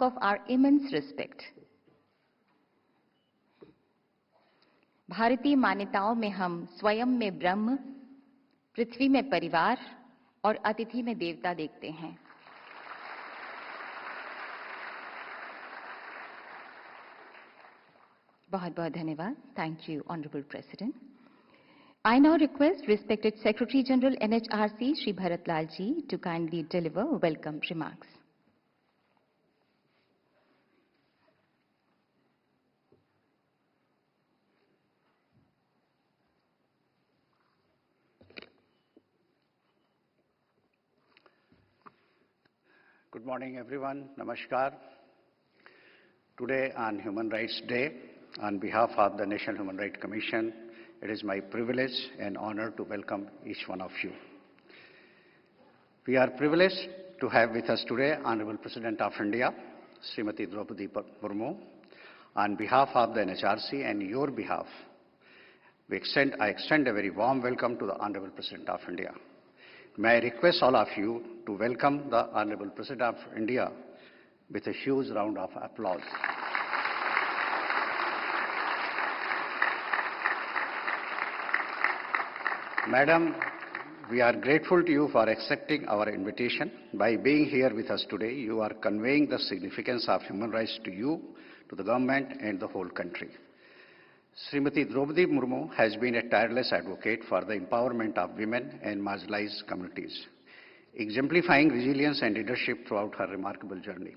of our immense respect. भारतीय मान्यताओं में हम स्वयं में ब्रह्म, पृथ्वी में परिवार और अतिथि में देवता देखते हैं। बहुत बहुत धन्यवाद. Thank you, Honorable President. I now request respected Secretary General NHRC, Shri Bharat Lal ji, to kindly deliver welcome remarks. Good morning, everyone. Namaskar. Today, on Human Rights Day, on behalf of the National Human Rights Commission, it is my privilege and honor to welcome each one of you. We are privileged to have with us today Honorable President of India, Srimati Droupadi Murmu. On behalf of the NHRC and your behalf, I extend a very warm welcome to the Honorable President of India. May I request all of you to welcome the Honorable President of India with a huge round of applause. Madam, we are grateful to you for accepting our invitation. By being here with us today, you are conveying the significance of human rights to you, to the government and the whole country. Srimati Droupadi Murmu has been a tireless advocate for the empowerment of women and marginalized communities, exemplifying resilience and leadership throughout her remarkable journey.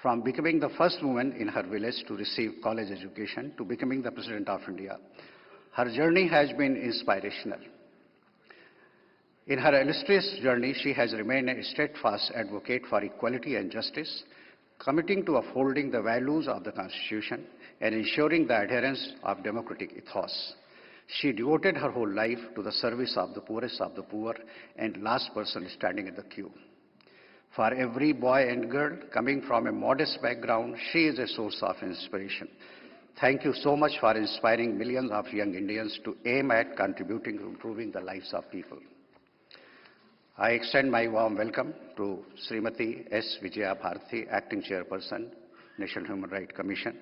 From becoming the first woman in her village to receive college education to becoming the President of India, her journey has been inspirational. In her illustrious journey, she has remained a steadfast advocate for equality and justice, committing to upholding the values of the Constitution and ensuring the adherence of democratic ethos. She devoted her whole life to the service of the poorest of the poor and last person standing in the queue. For every boy and girl coming from a modest background, she is a source of inspiration. Thank you so much for inspiring millions of young Indians to aim at contributing to improving the lives of people. I extend my warm welcome to Srimati S. Vigyan Bhavan, Acting Chairperson, National Human Rights Commission.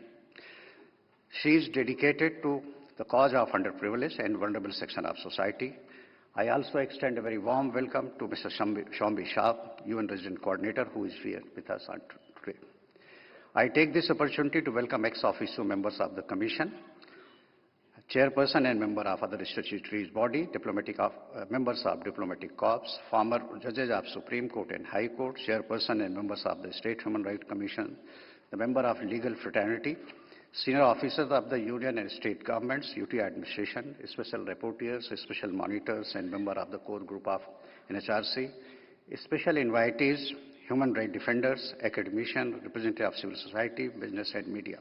She is dedicated to the cause of underprivileged and vulnerable section of society. I also extend a very warm welcome to Mr. Shambi Shah, UN Resident Coordinator, who is here with us today. I take this opportunity to welcome ex-officio members of the Commission, Chairperson and member of other statutory body, members of diplomatic corps, former judges of Supreme Court and High Court, Chairperson and members of the State Human Rights Commission, the member of legal fraternity, senior officers of the union and state governments, UT administration, special rapporteurs, special monitors, and member of the core group of NHRC, special invitees, human rights defenders, academicians, representatives of civil society, business, and media.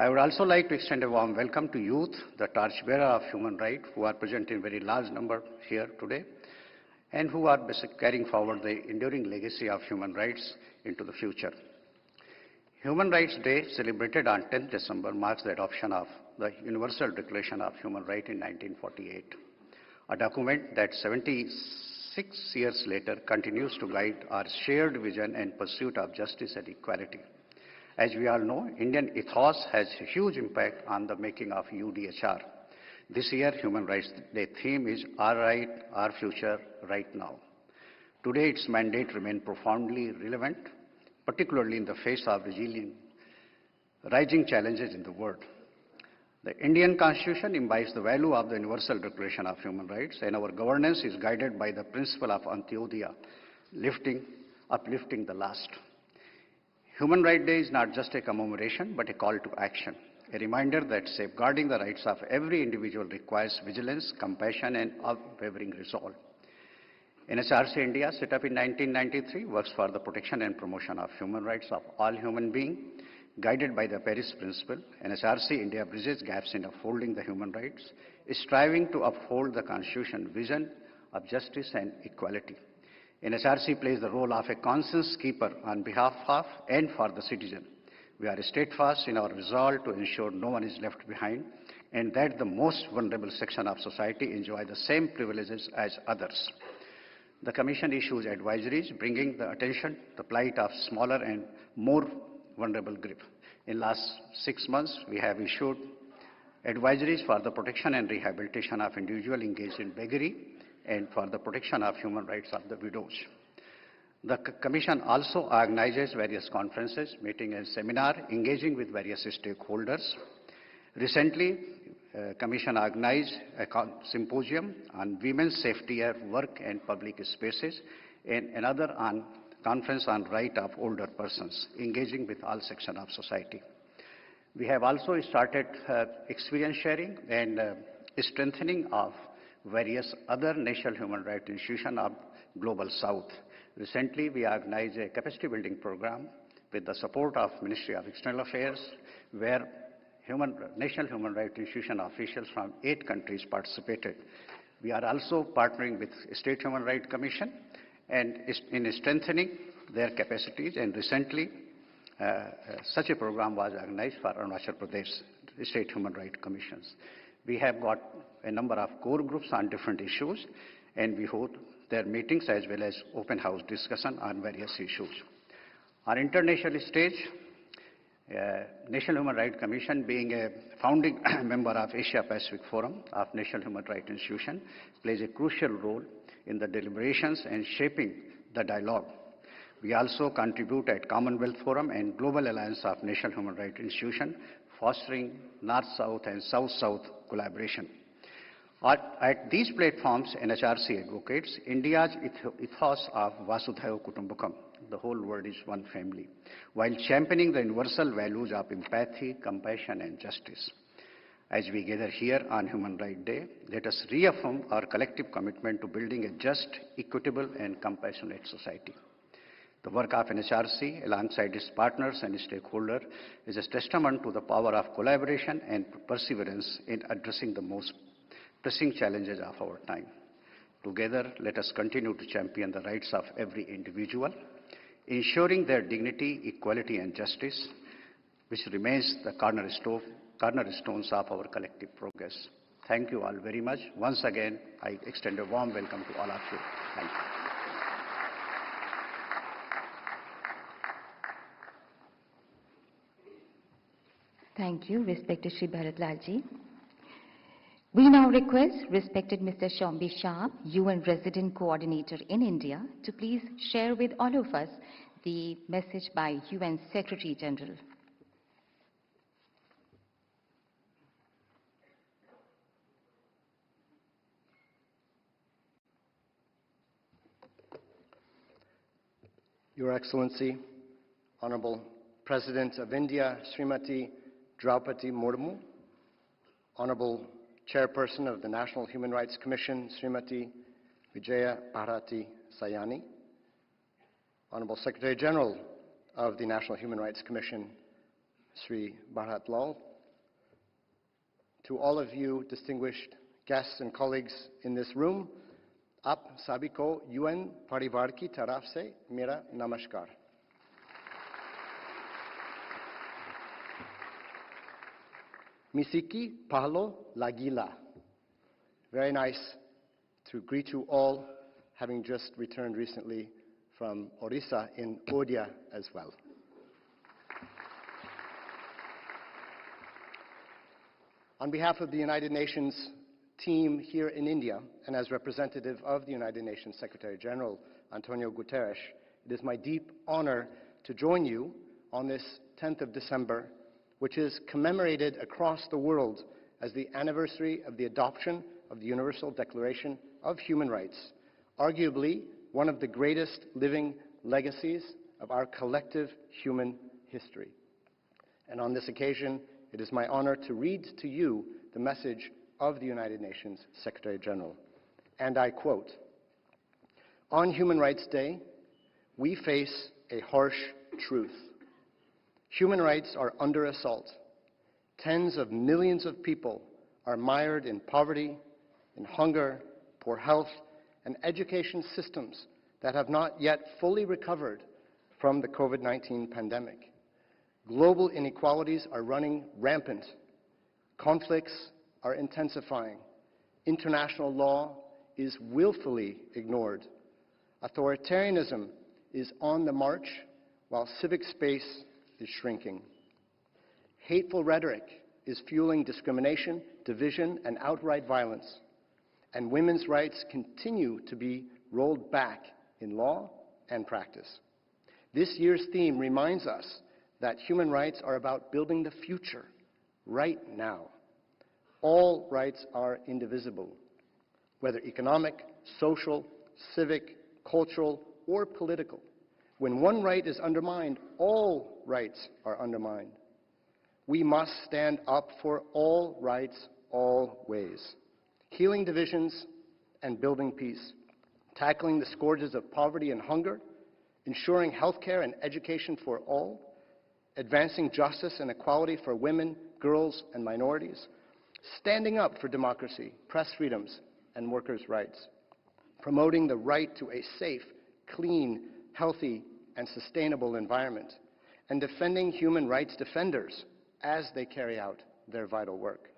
I would also like to extend a warm welcome to youth, the torchbearer of human rights, who are present in very large number here today, and who are carrying forward the enduring legacy of human rights into the future. Human Rights Day, celebrated on 10th December, marks the adoption of the Universal Declaration of Human Rights in 1948, a document that 76 years later continues to guide our shared vision and pursuit of justice and equality. As we all know, Indian ethos has a huge impact on the making of UDHR. This year, Human Rights Day theme is Our Right, Our Future, Right Now. Today, its mandate remains profoundly relevant, particularly in the face of rising challenges in the world. The Indian Constitution imbibes the value of the Universal Declaration of Human Rights, and our governance is guided by the principle of Antyodaya, uplifting the last. Human Rights Day is not just a commemoration, but a call to action, a reminder that safeguarding the rights of every individual requires vigilance, compassion, and unwavering resolve. NHRC India, set up in 1993, works for the protection and promotion of human rights of all human beings, guided by the Paris Principle. NHRC India bridges gaps in upholding the human rights, striving to uphold the Constitution vision of justice and equality. NHRC plays the role of a conscience keeper on behalf of and for the citizen. We are steadfast in our resolve to ensure no one is left behind and that the most vulnerable section of society enjoy the same privileges as others. The Commission issues advisories bringing the attention the plight of smaller and more vulnerable groups. In last 6 months, we have issued advisories for the protection and rehabilitation of individuals engaged in beggary and for the protection of human rights of the widows. The Commission also organizes various conferences, meetings and seminars, engaging with various stakeholders. Recently, Commission organized a symposium on women's safety at work and public spaces, and another on conference on right of older persons, engaging with all sections of society. We have also started experience sharing and strengthening of various other national human rights institutions of Global South. Recently, we organized a capacity building program with the support of Ministry of External Affairs, where national human rights institution officials from 8 countries participated. We are also partnering with State Human Rights Commission and in strengthening their capacities, and recently such a program was organized for Arunachal Pradesh State Human Rights Commissions. We have got a number of core groups on different issues, and we hold their meetings as well as open house discussion on various issues. On international stage, National Human Rights Commission, being a founding member of Asia Pacific Forum of National Human Rights Institution, plays a crucial role in the deliberations and shaping the dialogue. We also contribute at Commonwealth Forum and Global Alliance of National Human Rights Institution, fostering North-South and South-South collaboration. At these platforms, NHRC advocates India's ethos of Vasudhaiva Kutumbakam, the whole world is one family, while championing the universal values of empathy, compassion, and justice. As we gather here on Human Rights Day, let us reaffirm our collective commitment to building a just, equitable, and compassionate society. The work of NHRC, alongside its partners and stakeholders, is a testament to the power of collaboration and perseverance in addressing the most pressing challenges of our time. Together, let us continue to champion the rights of every individual, ensuring their dignity, equality, and justice, which remains the cornerstones of our collective progress. Thank you all very much. Once again, I extend a warm welcome to all of you. Thank you. Thank you, respected Shri Bharat Lal Ji. We now request respected Mr. Shombi Shah, UN Resident Coordinator in India, to please share with all of us the message by UN Secretary General. Your Excellency, Honorable President of India, Srimati Droupadi Murmu, Honorable Chairperson of the National Human Rights Commission, Srimati Vigyan Bhavan, Honorable Secretary General of the National Human Rights Commission, Sri Bharat Lal, to all of you distinguished guests and colleagues in this room, आप सभी को UN परिवार की तरफ से मेरा नमस्कार। Misiki Pahlo Lagila. Very nice to greet you all, having just returned recently from Orissa in Odia as well. On behalf of the United Nations team here in India, and as representative of the United Nations Secretary General Antonio Guterres, it is my deep honor to join you on this 10th of December, which is commemorated across the world as the anniversary of the adoption of the Universal Declaration of Human Rights, arguably one of the greatest living legacies of our collective human history. And on this occasion, it is my honor to read to you the message of the United Nations Secretary General. And I quote, "On Human Rights Day, we face a harsh truth. Human rights are under assault. Tens of millions of people are mired in poverty, in hunger, poor health, and education systems that have not yet fully recovered from the COVID-19 pandemic. Global inequalities are running rampant. Conflicts are intensifying. International law is willfully ignored. Authoritarianism is on the march while civic space is shrinking. Hateful rhetoric is fueling discrimination, division, and outright violence. And women's rights continue to be rolled back in law and practice. This year's theme reminds us that human rights are about building the future right now. All rights are indivisible, whether economic, social, civic, cultural, or political. When one right is undermined, all rights are undermined. We must stand up for all rights, always. Healing divisions and building peace, tackling the scourges of poverty and hunger, ensuring health care and education for all, advancing justice and equality for women, girls, and minorities, standing up for democracy, press freedoms, and workers' rights, promoting the right to a safe, clean, healthy, and sustainable environment, and defending human rights defenders as they carry out their vital work.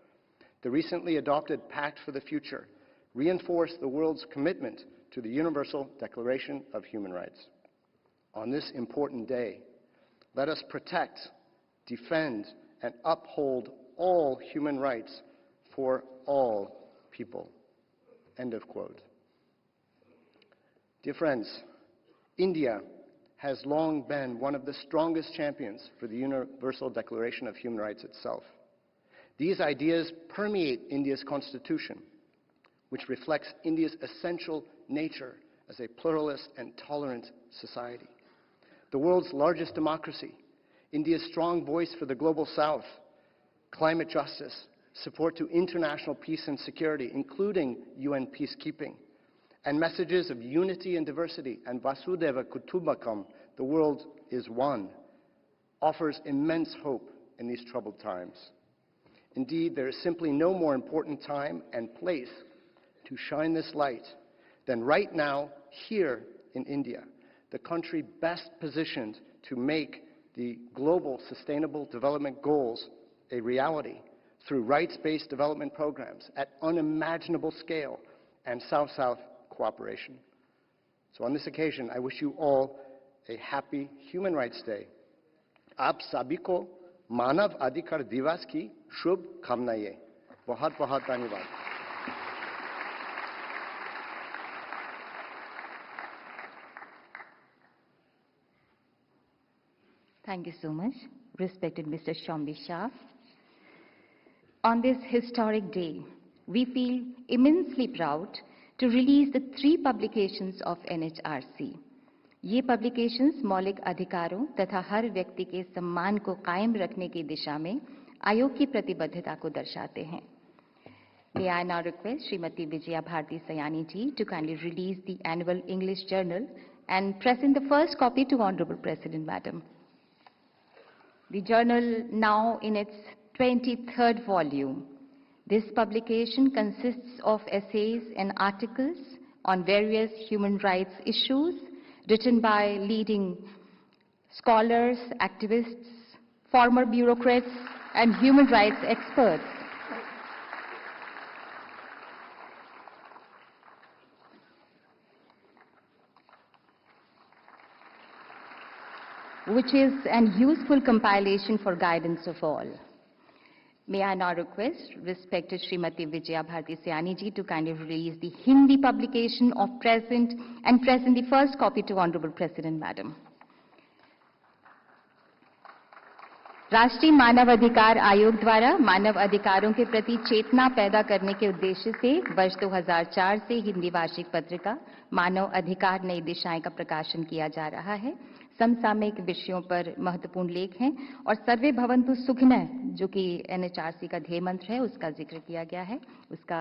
The recently adopted Pact for the Future reinforced the world's commitment to the Universal Declaration of Human Rights. On this important day, let us protect, defend, and uphold all human rights for all people. End of quote. Dear friends, India has long been one of the strongest champions for the Universal Declaration of Human Rights itself. These ideas permeate India's constitution, which reflects India's essential nature as a pluralist and tolerant society. The world's largest democracy, India's strong voice for the global south, climate justice, support to international peace and security, including UN peacekeeping, and messages of unity and diversity, and Vasudhaiva Kutumbakam, the world is one, offers immense hope in these troubled times. Indeed, there is simply no more important time and place to shine this light than right now here in India, the country best positioned to make the global sustainable development goals a reality through rights-based development programs at unimaginable scale and South-South cooperation. So on this occasion, I wish you all a happy Human Rights Day. Aap sabhi ko Manav Adhikar Divas ki shubh kamnaye. Bahut bahut dhanyavad. Thank you so much, respected Mr. Shombi Shah. On this historic day, we feel immensely proud to release the 3 publications of NHRC. ये publications मौलिक अधिकारों तथा हर व्यक्ति के सम्मान को कायम रखने की दिशा में आयोग की प्रतिबद्धता को दर्शाते हैं. May I now request Srimati Vijaya Bharati Sayani ji to kindly release the annual English Journal and present the first copy to Honorable President, Madam. The journal now in its 23rd volume. This publication consists of essays and articles on various human rights issues written by leading scholars, activists, former bureaucrats, and human rights experts. Which is an useful compilation for guidance of all. May I now request respected Srimati Vijaya Bharati Sayani ji to kindly release the Hindi publication of present the first copy to Honorable President, Madam. राष्ट्रीय मानव अधिकार आयोग द्वारा मानव अधिकारों के प्रति चेतना पैदा करने के उद्देश्य से वर्ष 2004 से हिंदी वार्षिक पत्रिका मानव अधिकार नई दिशाएं का प्रकाशन किया जा रहा है. समसामयिक विषयों पर महत्वपूर्ण लेख हैं और सर्वे भवन्तु सुखिनः जो कि एनएचआरसी का ध्येय मंत्र है उसका जिक्र किया गया है, उसका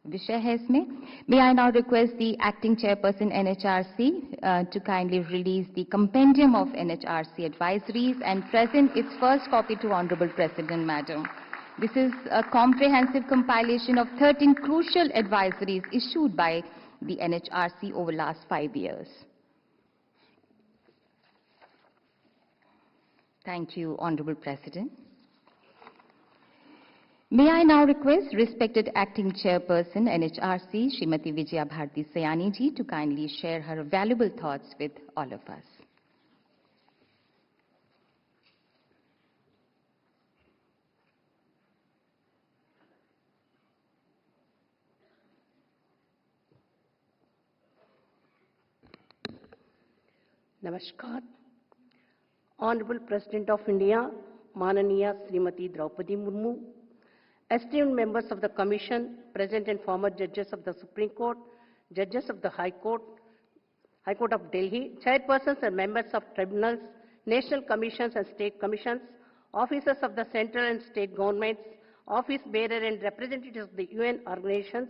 विषय है इसमें. May I now request the acting chairperson NHRC to kindly release the compendium of NHRC advisories and present its first copy to Honorable President, Madam. This is a comprehensive compilation of 13 crucial advisories issued by the NHRC over the last 5 years. Thank you, Honorable President. May I now request respected Acting Chairperson NHRC, Srimati Vigyan Bhavan ji, to kindly share her valuable thoughts with all of us. Namaskar. Honorable President of India, Mananiya Srimati Droupadi Murmu, esteemed members of the Commission, present and former judges of the Supreme Court, judges of the High Court of Delhi, chairpersons and members of tribunals, national commissions and state commissions, officers of the central and state governments, office bearer and representatives of the UN organizations,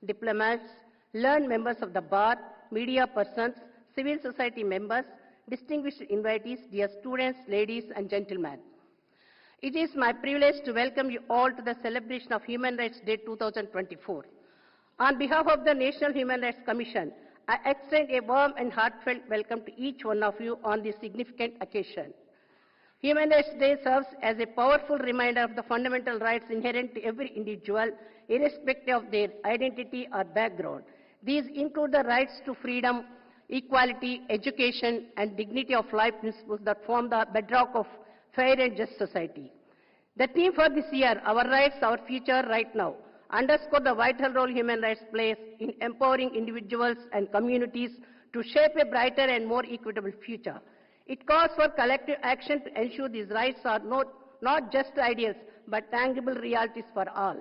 diplomats, learned members of the bar, media persons, civil society members, distinguished invitees, dear students, ladies and gentlemen. It is my privilege to welcome you all to the celebration of Human Rights Day 2024. On behalf of the National Human Rights Commission, I extend a warm and heartfelt welcome to each one of you on this significant occasion. Human Rights Day serves as a powerful reminder of the fundamental rights inherent to every individual, irrespective of their identity or background. These include the rights to freedom, equality, education, and dignity of life principles that form the bedrock of fair and just society. The theme for this year, Our Rights, Our Future, Right Now, underscore the vital role human rights plays in empowering individuals and communities to shape a brighter and more equitable future. It calls for collective action to ensure these rights are not just ideals, but tangible realities for all.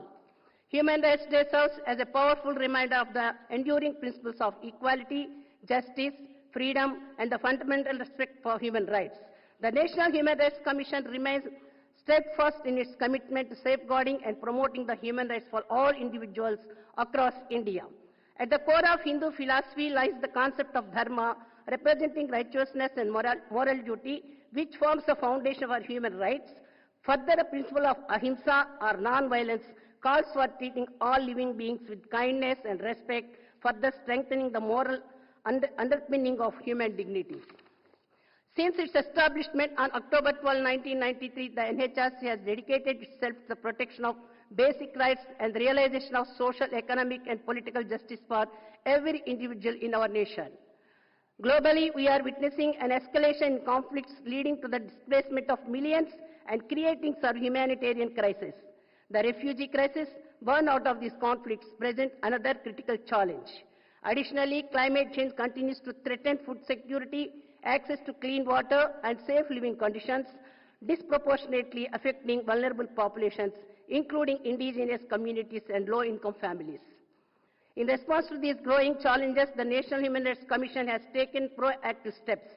Human Rights Day serves as a powerful reminder of the enduring principles of equality, justice, freedom, and the fundamental respect for human rights. The National Human Rights Commission remains steadfast in its commitment to safeguarding and promoting the human rights for all individuals across India. At the core of Hindu philosophy lies the concept of dharma, representing righteousness and moral duty, which forms the foundation of our human rights. Further, the principle of ahimsa, or non-violence, calls for treating all living beings with kindness and respect, further strengthening the moral underpinning of human dignity. Since its establishment on October 12, 1993, the NHRC has dedicated itself to the protection of basic rights and the realization of social, economic, and political justice for every individual in our nation. Globally, we are witnessing an escalation in conflicts leading to the displacement of millions and creating some humanitarian crisis. The refugee crisis born out of these conflicts present another critical challenge. Additionally, climate change continues to threaten food security, access to clean water, and safe living conditions, disproportionately affecting vulnerable populations, including indigenous communities and low-income families. In response to these growing challenges, the National Human Rights Commission has taken proactive steps.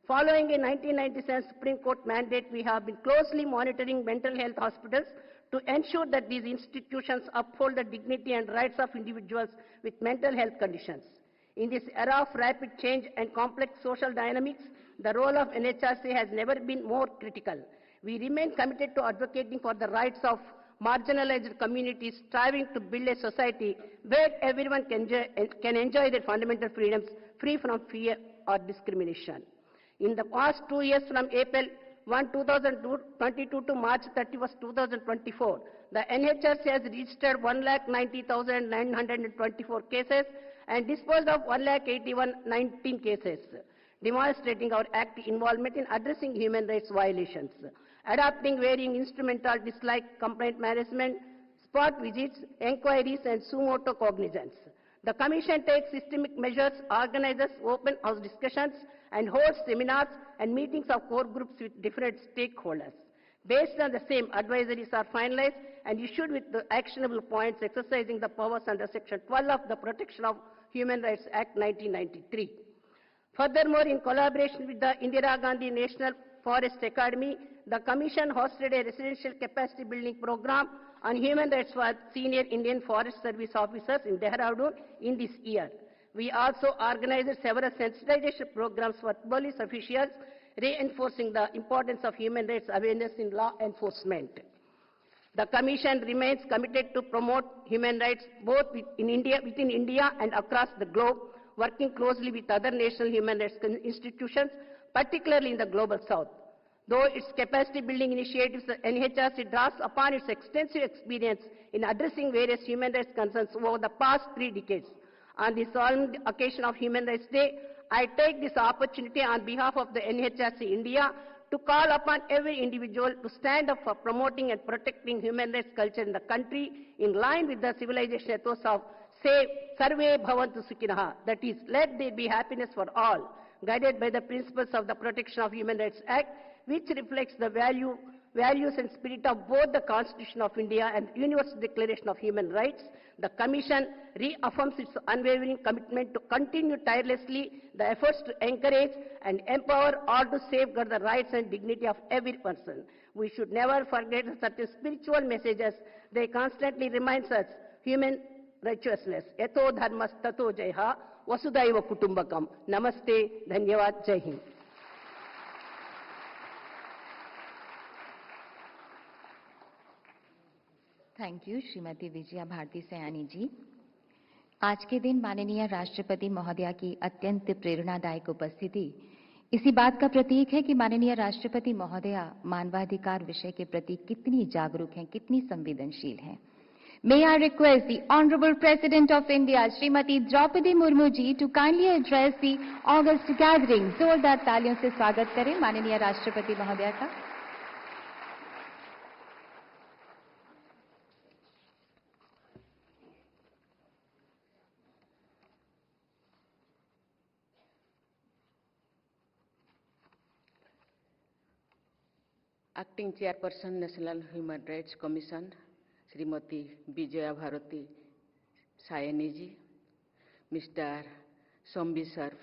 Following a 1997 Supreme Court mandate, we have been closely monitoring mental health hospitals to ensure that these institutions uphold the dignity and rights of individuals with mental health conditions. In this era of rapid change and complex social dynamics, the role of NHRC has never been more critical. We remain committed to advocating for the rights of marginalized communities, striving to build a society where everyone can enjoy their fundamental freedoms free from fear or discrimination. In the past 2 years, from April 1, 2022 to March 31, 2024, the NHRC has registered 1,90,924 cases and disposed of 1,81,019 cases, demonstrating our active involvement in addressing human rights violations, adopting varying instrumental like complaint management, spot visits, inquiries, and suo motu cognizance. The Commission takes systemic measures, organizes open house discussions, and holds seminars and meetings of core groups with different stakeholders. Based on the same, advisories are finalized and issued with the actionable points exercising the powers under Section 12 of the Protection of Human Rights Act 1993. Furthermore, in collaboration with the Indira Gandhi National Forest Academy, the Commission hosted a residential capacity building program on human rights for senior Indian Forest Service officers in Dehradun in this year. We also organized several sensitization programs for police officials, reinforcing the importance of human rights awareness in law enforcement. The Commission remains committed to promote human rights both within India and across the globe, working closely with other national human rights institutions, particularly in the Global South. Though its capacity building initiatives, the NHRC draws upon its extensive experience in addressing various human rights concerns over the past 3 decades. On the solemn occasion of Human Rights Day, I take this opportunity on behalf of the NHRC India to call upon every individual to stand up for promoting and protecting human rights culture in the country in line with the civilization ethos of Sarve Bhavantu Sukhinaha, that is, let there be happiness for all, guided by the principles of the Protection of Human Rights Act, which reflects the values and spirit of both the Constitution of India and Universal Declaration of Human Rights. The Commission reaffirms its unwavering commitment to continue tirelessly the efforts to encourage and empower all to safeguard the rights and dignity of every person. We should never forget certain spiritual messages. They constantly remind us human righteousness. Yato dharmas tato jaiha vasudhaiva kutumbakam. Namaste, dhanyavad, jai hind. Thank you Shrimati Vijaya Bharati Sayani ji. आज के दिन माननीय राष्ट्रपति महोदया की अत्यंत प्रेरणादायक उपस्थिति इसी बात का प्रतीक है कि माननीय राष्ट्रपति महोदया मानवाधिकार विषय के प्रति कितनी जागरूक हैं, कितनी संवेदनशील हैं। May I request the Honorable President of India, Shrimati Draupadi Murmu ji, to kindly address the August gathering। जोरदार तालियों से स्वागत करें माननीय राष्ट्रपति महोदया का। Acting Chairperson, National Human Rights Commission, Srimati Vigyan Bhavan Sayani ji, Mr. Shombi Sharf,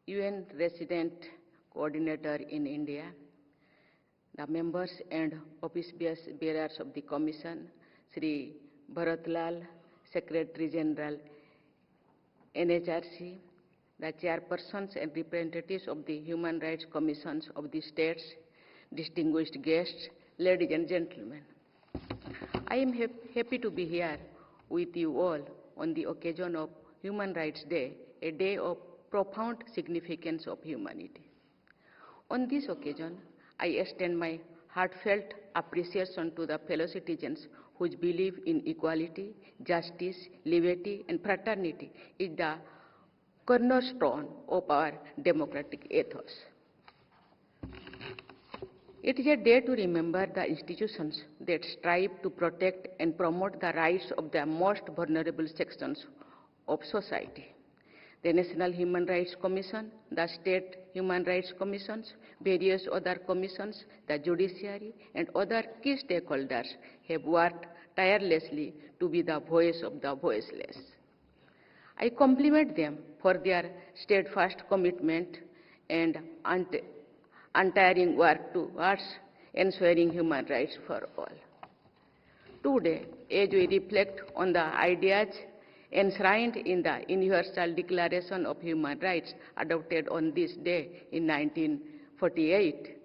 UN Resident Coordinator in India, the members and office bearers of the Commission, Sri Bharatlal, Secretary General, NHRC, the chairpersons and representatives of the Human Rights Commissions of the states, distinguished guests, ladies and gentlemen. I am happy to be here with you all on the occasion of Human Rights Day, a day of profound significance of humanity. On this occasion, I extend my heartfelt appreciation to the fellow citizens whose belief in equality, justice, liberty, and fraternity is the cornerstone of our democratic ethos. It is a day to remember the institutions that strive to protect and promote the rights of the most vulnerable sections of society. The National Human Rights Commission, the State Human Rights Commissions, various other commissions, the judiciary, and other key stakeholders have worked tirelessly to be the voice of the voiceless. I compliment them for their steadfast commitment and untiring work towards ensuring human rights for all. Today, as we reflect on the ideas enshrined in the Universal Declaration of Human Rights adopted on this day in 1948,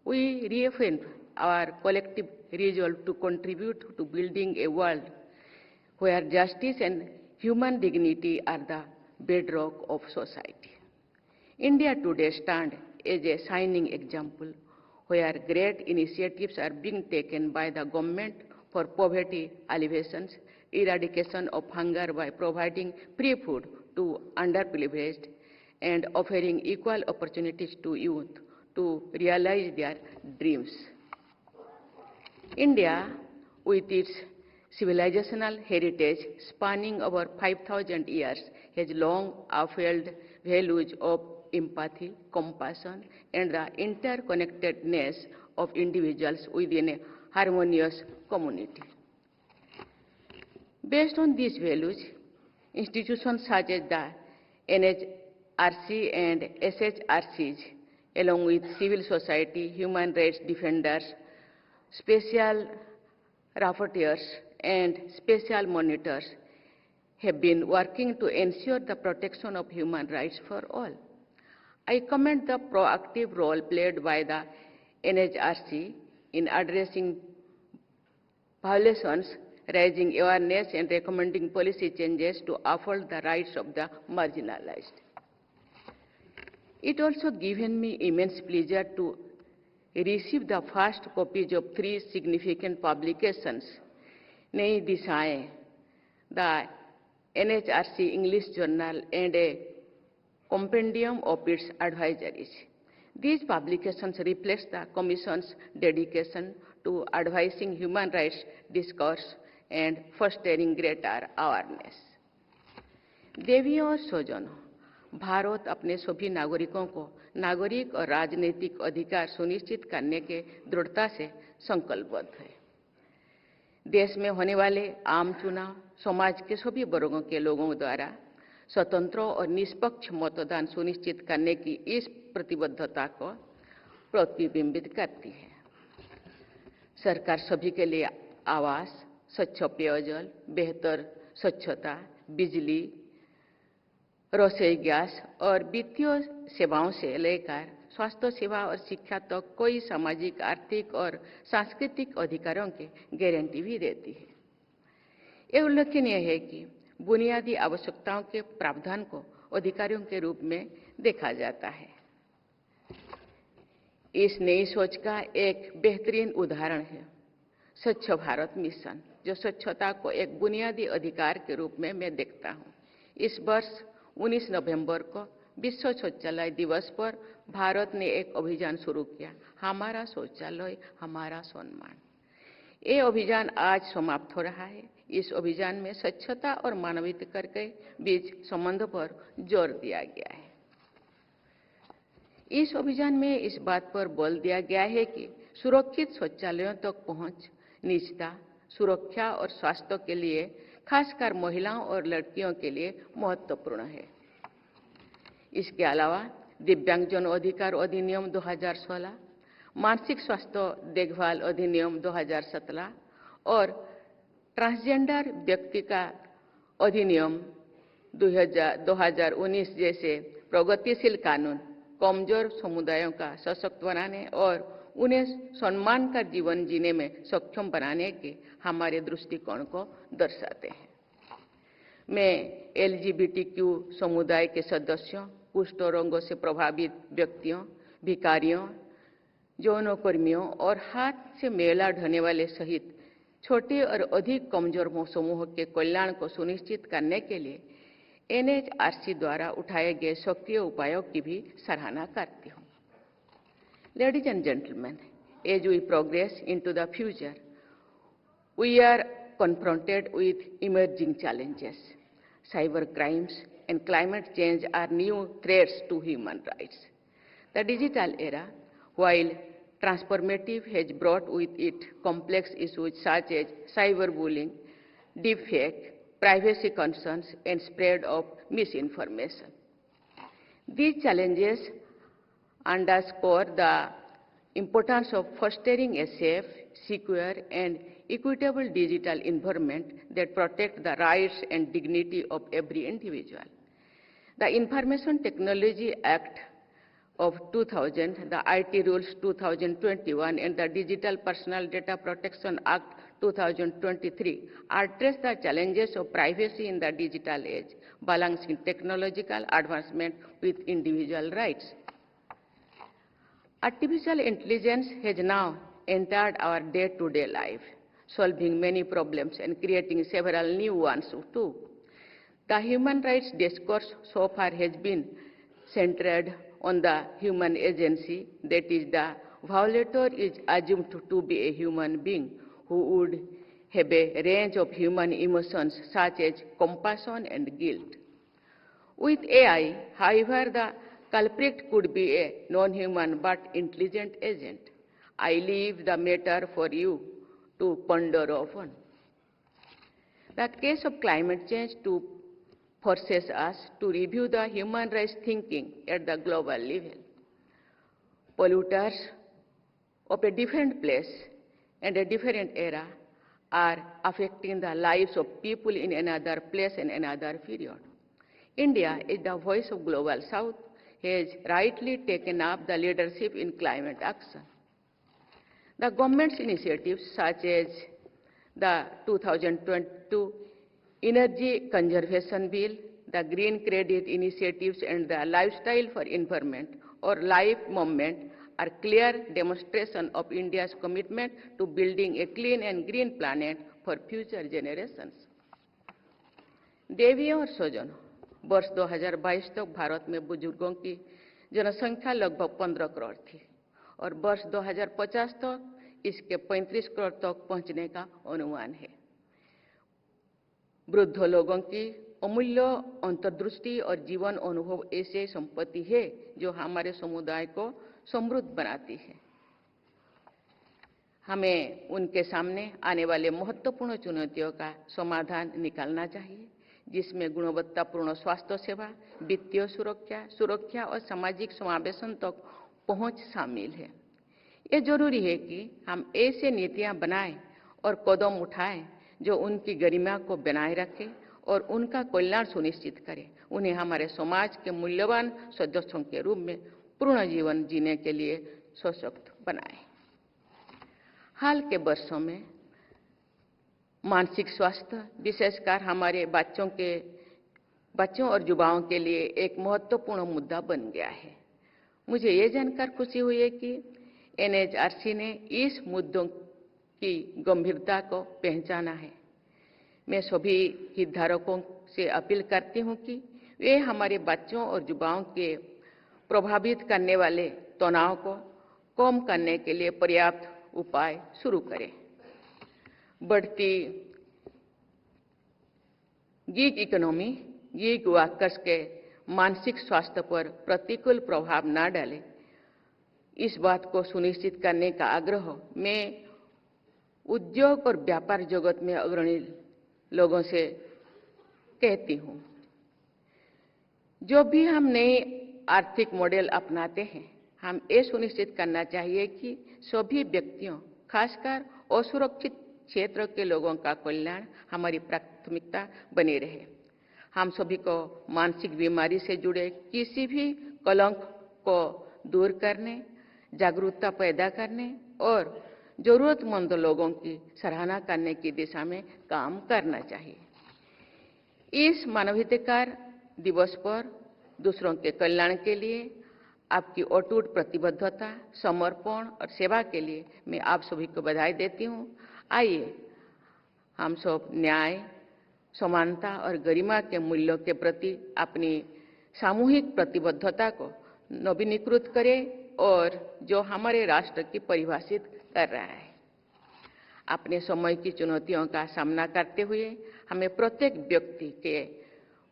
we reaffirm our collective resolve to contribute to building a world where justice and human dignity are the bedrock of society. India today stands as a shining example where great initiatives are being taken by the government for poverty alleviations, eradication of hunger by providing free food to underprivileged, and offering equal opportunities to youth to realize their dreams. India, with its civilizational heritage spanning over 5,000 years, has long upheld values of empathy, compassion, and the interconnectedness of individuals within a harmonious community. Based on these values, institutions such as the NHRC and SHRCs, along with civil society, human rights defenders, special rapporteurs, and special monitors have been working to ensure the protection of human rights for all. I commend the proactive role played by the NHRC in addressing violations, raising awareness, and recommending policy changes to uphold the rights of the marginalized. It also given me immense pleasure to received the first copies of 3 significant publications, Nai Dishaएं, the NHRC English Journal, and a compendium of its advisories. These publications reflect the Commission's dedication to advising human rights discourse and fostering greater awareness. देवियों और स्वजनों, भारत अपने सभी नागरिकों को नागरिक और राजनीतिक अधिकार सुनिश्चित करने के दृढ़ता से संकल्पबद्ध है। देश में होने वाले आम चुनाव समाज के सभी वर्गों के लोगों द्वारा स्वतंत्र और निष्पक्ष मतदान सुनिश्चित करने की इस प्रतिबद्धता को प्रतिबिंबित करती है। सरकार सभी के लिए आवास, स्वच्छ पेयजल, बेहतर स्वच्छता, बिजली, रसोई गैस और वित्तीय सेवाओं से लेकर स्वास्थ्य सेवा और शिक्षा तक कोई सामाजिक, आर्थिक और सांस्कृतिक अधिकारों की गारंटी भी देती है। यह उल्लेखनीय है कि बुनियादी आवश्यकताओं के प्रावधान को अधिकारों के रूप में देखा जाता है। इस नई सोच का एक बेहतरीन उदाहरण है स्वच्छ भारत मिशन, जो स्वच्छता को एक बुनियादी अधिकार के रूप में मैं देखता हूँ। इस वर्ष 19 नवंबर को विश्व शौचालय दिवस पर भारत ने एक अभियान शुरू किया, हमारा शौचालय हमारा सम्मान। ये अभियान आज समाप्त हो रहा है। इस अभियान में स्वच्छता और मानवीयता के बीच संबंध पर जोर दिया गया है। इस अभियान में इस बात पर बल दिया गया है कि सुरक्षित शौचालयों तक पहुंच निजता, सुरक्षा और स्वास्थ्य के लिए खासकर महिलाओं और लड़कियों के लिए महत्वपूर्ण है। इसके अलावा दिव्यांगजन अधिकार अधिनियम 2016, मानसिक स्वास्थ्य देखभाल अधिनियम 2017 और ट्रांसजेंडर व्यक्ति का अधिनियम 2019 जैसे प्रगतिशील कानून कमजोर समुदायों का सशक्त बनाने और उन्हें सम्मान का जीवन जीने में सक्षम बनाने के हमारे दृष्टिकोण को दर्शाते हैं। मैं LGBTQ समुदाय के सदस्यों, कुष्ठ रोगों से प्रभावित व्यक्तियों, भिखारियों, यौनकर्मियों और हाथ से मैला ढोने वाले सहित छोटे और अधिक कमजोर समूहों के कल्याण को सुनिश्चित करने के लिए NHRC द्वारा उठाए गए सक्रिय उपायों की भी सराहना करती हूँ। Ladies and gentlemen, as we progress into the future, we are confronted with emerging challenges. Cyber crimes and climate change are new threats to human rights. The digital era, while transformative, has brought with it complex issues such as cyberbullying, deepfake, privacy concerns, and spread of misinformation. These challenges underscore the importance of fostering a safe, secure, and equitable digital environment that protects the rights and dignity of every individual. The Information Technology Act of 2000, the IT Rules 2021, and the Digital Personal Data Protection Act 2023 address the challenges of privacy in the digital age, balancing technological advancement with individual rights. Artificial intelligence has now entered our day-to-day life, solving many problems and creating several new ones too. The human rights discourse so far has been centered on the human agency, that is, the violator is assumed to be a human being who would have a range of human emotions such as compassion and guilt. With AI, however, the culprit could be a non-human but intelligent agent. I leave the matter for you to ponder upon. The case of climate change forces us to review the human rights thinking at the global level. Polluters of a different place and a different era are affecting the lives of people in another place and another period. India, as the voice of Global South, has rightly taken up the leadership in climate action. The government's initiatives such as the 2022 Energy Conservation Bill, the Green Credit Initiatives, and the Lifestyle for Environment or LIFE movement are clear demonstration of India's commitment to building a clean and green planet for future generations. देवियों और स्वजनों, वर्ष 2022 तक भारत में बुजुर्गों की जनसंख्या लगभग 15 करोड़ थी और वर्ष 2050 तक इसके 35 करोड़ तक पहुंचने का अनुमान है। वृद्ध लोगों की अमूल्य अंतर्दृष्टि और जीवन अनुभव ऐसे संपत्ति है जो हमारे समुदाय को समृद्ध बनाती है। हमें उनके सामने आने वाले महत्वपूर्ण चुनौतियों का समाधान निकालना चाहिए, जिसमें गुणवत्तापूर्ण स्वास्थ्य सेवा, वित्तीय सुरक्षा और सामाजिक समावेशन तक पहुंच शामिल है। ये जरूरी है कि हम ऐसे नीतियां बनाएं और कदम उठाएं जो उनकी गरिमा को बनाए रखें और उनका कल्याण सुनिश्चित करें, उन्हें हमारे समाज के मूल्यवान सदस्यों के रूप में पूर्ण जीवन जीने के लिए सशक्त बनाएं। हाल के वर्षों में मानसिक स्वास्थ्य विशेषकर हमारे बच्चों और युवाओं के लिए एक महत्वपूर्ण मुद्दा बन गया है। मुझे ये जानकर खुशी हुई है कि NHRC ने इस मुद्दों की गंभीरता को पहचाना है। मैं सभी हितधारकों से अपील करती हूं कि वे हमारे बच्चों और युवाओं के प्रभावित करने वाले तनाव को कम करने के लिए पर्याप्त उपाय शुरू करें। बढ़ती गिग इकोनॉमी गिग वर्कर्स के मानसिक स्वास्थ्य पर प्रतिकूल प्रभाव न डाले, इस बात को सुनिश्चित करने का आग्रह मैं उद्योग और व्यापार जगत में अग्रणी लोगों से कहती हूं। जो भी हम नए आर्थिक मॉडल अपनाते हैं, हम ये सुनिश्चित करना चाहिए कि सभी व्यक्तियों, खासकर असुरक्षित क्षेत्र के लोगों का कल्याण हमारी प्राथमिकता बनी रहे। हम सभी को मानसिक बीमारी से जुड़े किसी भी कलंक को दूर करने, जागरूकता पैदा करने और जरूरतमंद लोगों की सराहना करने की दिशा में काम करना चाहिए। इस मानवाधिकार दिवस पर दूसरों के कल्याण के लिए आपकी अटूट प्रतिबद्धता, समर्पण और सेवा के लिए मैं आप सभी को बधाई देती हूं। आइए हम सब न्याय, समानता और गरिमा के मूल्यों के प्रति अपनी सामूहिक प्रतिबद्धता को नवीनीकृत करें और जो हमारे राष्ट्र की परिभाषित कर रहा है। अपने समय की चुनौतियों का सामना करते हुए हमें प्रत्येक व्यक्ति के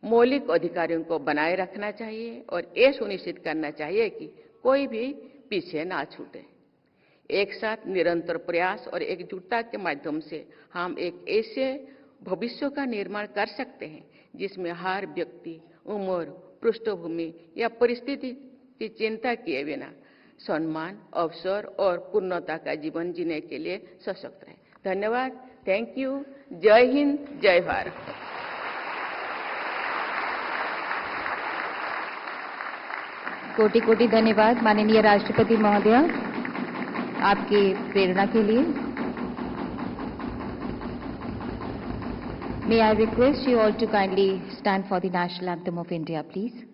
मौलिक अधिकारों को बनाए रखना चाहिए और ये सुनिश्चित करना चाहिए कि कोई भी पीछे ना छूटे। एक साथ निरंतर प्रयास और एकजुटता के माध्यम से हम एक ऐसे भविष्य का निर्माण कर सकते हैं जिसमें हर व्यक्ति उम्र, पृष्ठभूमि या परिस्थिति की चिंता किए बिना सम्मान, अवसर और पूर्णता का जीवन जीने के लिए सशक्त रहे। धन्यवाद। Thank you. जय हिंद, जय भारत। कोटि कोटि धन्यवाद माननीय राष्ट्रपति महोदय आपकी प्रेरणा के लिए। May I request you all to kindly stand for the national anthem of India, please.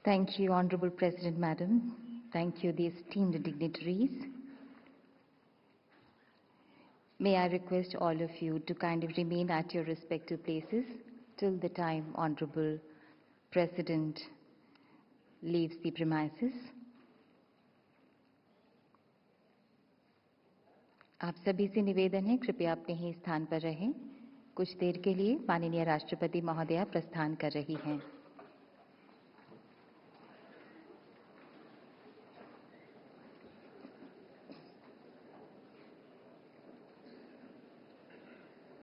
Thank you, Honorable President Madam. Thank you, the esteemed dignitaries. May I request all of you to kind of remain at your respective places till the time Honorable President leaves the premises. आप सभी से निवेदन है, कृपया अपने ही स्थान पर रहें। कुछ देर के लिए माननीय राष्ट्रपति महोदया प्रस्थान कर रही हैं।